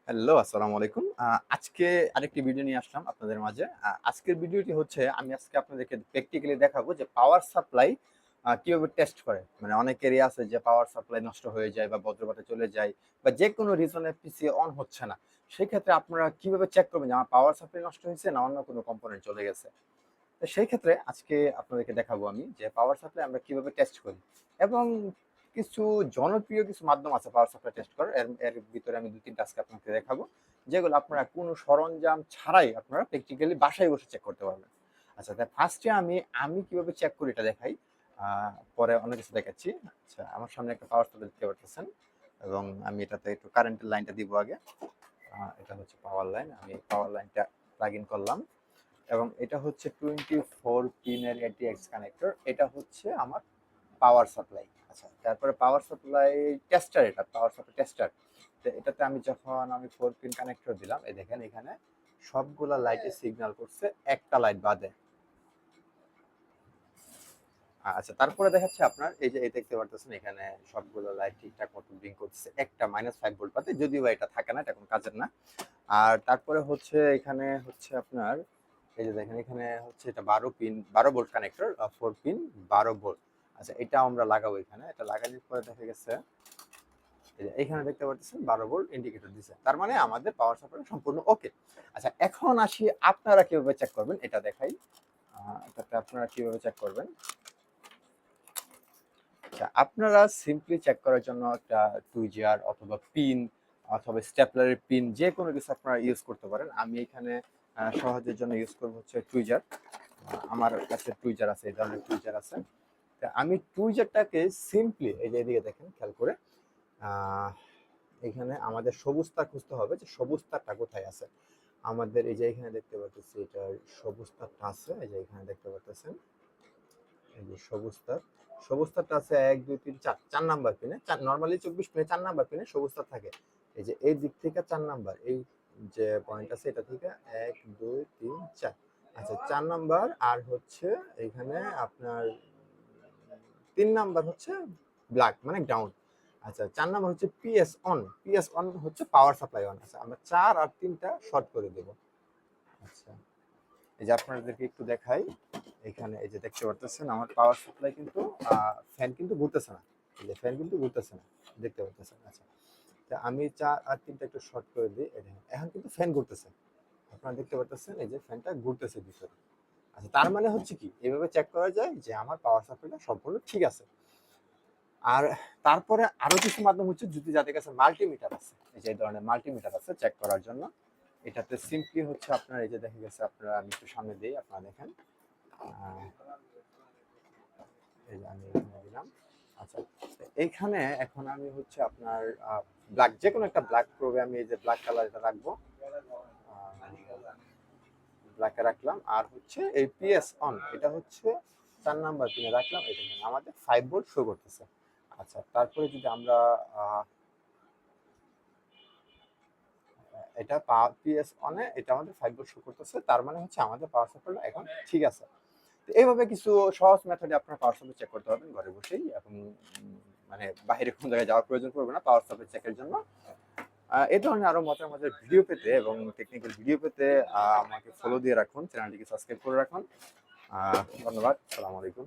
Hello, আসসালামু আলাইকুম। আজকে আরেকটি ভিডিও নিয়ে আসলাম আপনাদের মাঝে। আজকের ভিডিওটি হচ্ছে আমি আজকে আপনাদেরকে প্র্যাকটিক্যালি দেখাবো যে পাওয়ার সাপ্লাই কিভাবে টেস্ট করে। মানে অনেকেরই আছে যে পাওয়ার সাপ্লাই নষ্ট হয়ে যায় বা বজ্রপাতে চলে যায় বা যেকোনো রিজনে পিসি অন হচ্ছে না। সেক্ষেত্রে আপনারা কিভাবে চেক করবেন যে আমার পাওয়ার সাপ্লাই নষ্ট হয়েছে না অন্য কোনো কম্পোনেন্ট চলে গেছে? তো সেই ক্ষেত্রে আজকে আপনাদেরকে দেখাবো আমি যে পাওয়ার সাপ্লাই আমরা কিভাবে টেস্ট করি এবং কিছু জনপ্রিয় কিছু মাধ্যম আছে পাওয়ার সাপ্লাই টেস্ট করার। এর ভিতরে আমি ২-৩ টা আজকে আপনাকে দেখাবো। যেগুলো আপনারা কোনো সরঞ্জাম ছাড়াই আপনারা প্র্যাকটিক্যালি বাসায় বসে চেক করতে পারবেন। আচ্ছা, তা ফার্স্টে আমি কিভাবে চেক করি এটা দেখাই। আ পরে অন্য কিছু দেখাচ্ছি। আচ্ছা, আমার সামনে একটা পাওয়ার সাপ্লাই দেখতে পারতেছেন এবং আমি এটাতে একটু কারেন্টের লাইনটা দিব আগে। এটা হচ্ছে পাওয়ার লাইন। আমি পাওয়ার লাইনটা প্লাগ ইন করলাম। এবং এটা হচ্ছে 24 পিনের ATX কানেক্টর। এটা হচ্ছে আমার পাওয়ার সাপ্লাই। আচ্ছা, তারপরে পাওয়ার সাপ্লাই টেস্টার, এটা পাওয়ার সাপ্লাই টেস্টার। তো এটাতে আমি 4 পিন কানেক্টর দিলাম। এই দেখেন এখানে সবগুলা লাইটে সিগন্যাল করছে, একটা লাইট বাদে। আচ্ছা, তারপরে দেখাচ্ছে আপনার এই দেখতে পারতেছেন এখানে সবগুলো লাইট ঠিকঠাক মতো ব্লিঙ্ক করতেছে। একটা -5 ভোল্ট বাদে, যদিও এটা থাকে না, এটা কোনো কাজের না। আর তারপরে হচ্ছে এখানে হচ্ছে আপনার এই যে দেখেন এখানে হচ্ছে এটা 12 ভোল্ট কানেক্টর, 4 পিন 12 ভোল্ট। আচ্ছা, এটা আমরা লাগাবো এখানে। এটা লাগানোর পরে দেখা গেছে এই যে এখানে দেখতে পাচ্ছেন 12 ভোল্ট ইন্ডিকেটর দিছে। তার মানে আমাদের পাওয়ার সাপ্লাই সম্পূর্ণ ওকে। আচ্ছা, এখন আসি আপনারা কিভাবে চেক করবেন এটা দেখাই। এটাতে আপনারা কিভাবে চেক করবেন? আচ্ছা, আপনারা সিম্পলি চেক করার জন্য একটা টুইজার অথবা পিন অথবা স্টেপলারের পিন যেকোনো কিছু আপনারা ইউজ করতে পারেন। আমি এখানে সহজের জন্য ইউজ করব হচ্ছে টুইজার। আমার কাছে টুইজার আছে, এই ধরনের টুইজার আছে। তা আমি টুইজারটাকে সিম্পলি এই যে এদিকে দেখেন খেয়াল করে আহ, এখানে আমাদের সবুজ তার খুঁজতে হবে যে সবুজ তারটা কোথায় আছে। আমাদের এই যে এখানে দেখতে পাচ্ছি এটার সবুজ তারটা আছে, এই যে এখানে দেখতে পাচ্ছেন এই যে সবুজ তারটা আছে ১ ২ ৩ ৪ ৪ নাম্বার পিনে। নরমালি ২৪ পিনে ৪ নাম্বার পিনে সবুজ তার থাকে। এই যে এই দিক থেকে ৪ নাম্বার, এই যে পয়েন্ট আছে এটা থেকে ১ ২ ৩ ৪। আচ্ছা, ৪ নাম্বার আর হচ্ছে এখানে আপনার ৩ নাম্বার হচ্ছে ব্ল্যাক মানে ডাউন। আচ্ছা, ৪ নাম্বার হচ্ছে পিএস অন হচ্ছে পাওয়ার সাপ্লাই অন। আচ্ছা, আমরা ৪ আর ৩ টা শর্ট করে দেব। আচ্ছা, এই যে আপনাদেরকে একটু দেখাই। এখানে এই যে দেখতে পারতেছেন আমার পাওয়ার সাপ্লাই কিন্তু ফ্যান কিন্তু ঘুরতেছে না। এই যে ফ্যান কিন্তু ঘুরতেছে না। দেখতে পারতেছেন। আচ্ছা, তা আমি ৪ আর ৩ টা একটু শর্ট করে দিই। এই দেখেন এখন কিন্তু ফ্যান ঘুরতেছে। আপনারা দেখতে পারতেছেন এই যে ফ্যানটা ঘুরতেছে ভিতরে। আচ্ছা, তার মানে হচ্ছে কি এভাবে চেক করা যায় যে আমার পাওয়ার সাপ্লাইটা সম্পূর্ণ ঠিক আছে। আর তারপরে আরো কিছু মাধ্যম হচ্ছে যদি যাদের কাছে মাল্টিমিটার আছে, এই যে এই ধরনের মাল্টিমিটার আছে চেক করার জন্য। এটাতে সিম্পলি হচ্ছে আপনার এই যে দেখা গেছে আপনারা আমি একটু সামনে দিই আপনারা দেখেন। আহ, এই যে আমি এখানে দিলাম। আচ্ছা, এইখানে এখন আমি হচ্ছে আপনার ব্ল্যাক যে কোনো একটা ব্ল্যাক প্রবে আমি এই যে ব্ল্যাক কালার এটা রাখবো। ব্ল্যাকে রাখলাম আর হচ্ছে এই পিএস অন এটা হচ্ছে ৪ নাম্বার পিনে রাখলাম। এই দেখেন আমাদের 5 ভোল্ট শো করতেছে। আচ্ছা, তারপরে যদি আমরা এটা পিএস অনে এটা আমাদের 5 ভোল্ট শো করতেছে। তার মানে হচ্ছে আমাদের পাওয়ার সাপ্লাইটা এখন ঠিক আছে। তো এইভাবে কিছু সহজ মেথডে আপনার পাওয়ার সাপ্লাই চেক করতে পারবেন ঘরে বসেই এবং মানে বাইরে কোনো জায়গায় যাওয়ার প্রয়োজন পড়বে না পাওয়ার সাপ্লাই চেকের জন্য। এই ধরনের আরো মজার মজার ভিডিও পেতে এবং টেকনিক্যাল ভিডিও পেতে আমাকে ফলো দিয়ে রাখুন, চ্যানেলটিকে সাবস্ক্রাইব করে রাখুন। ধন্যবাদ। আসসালামু আলাইকুম।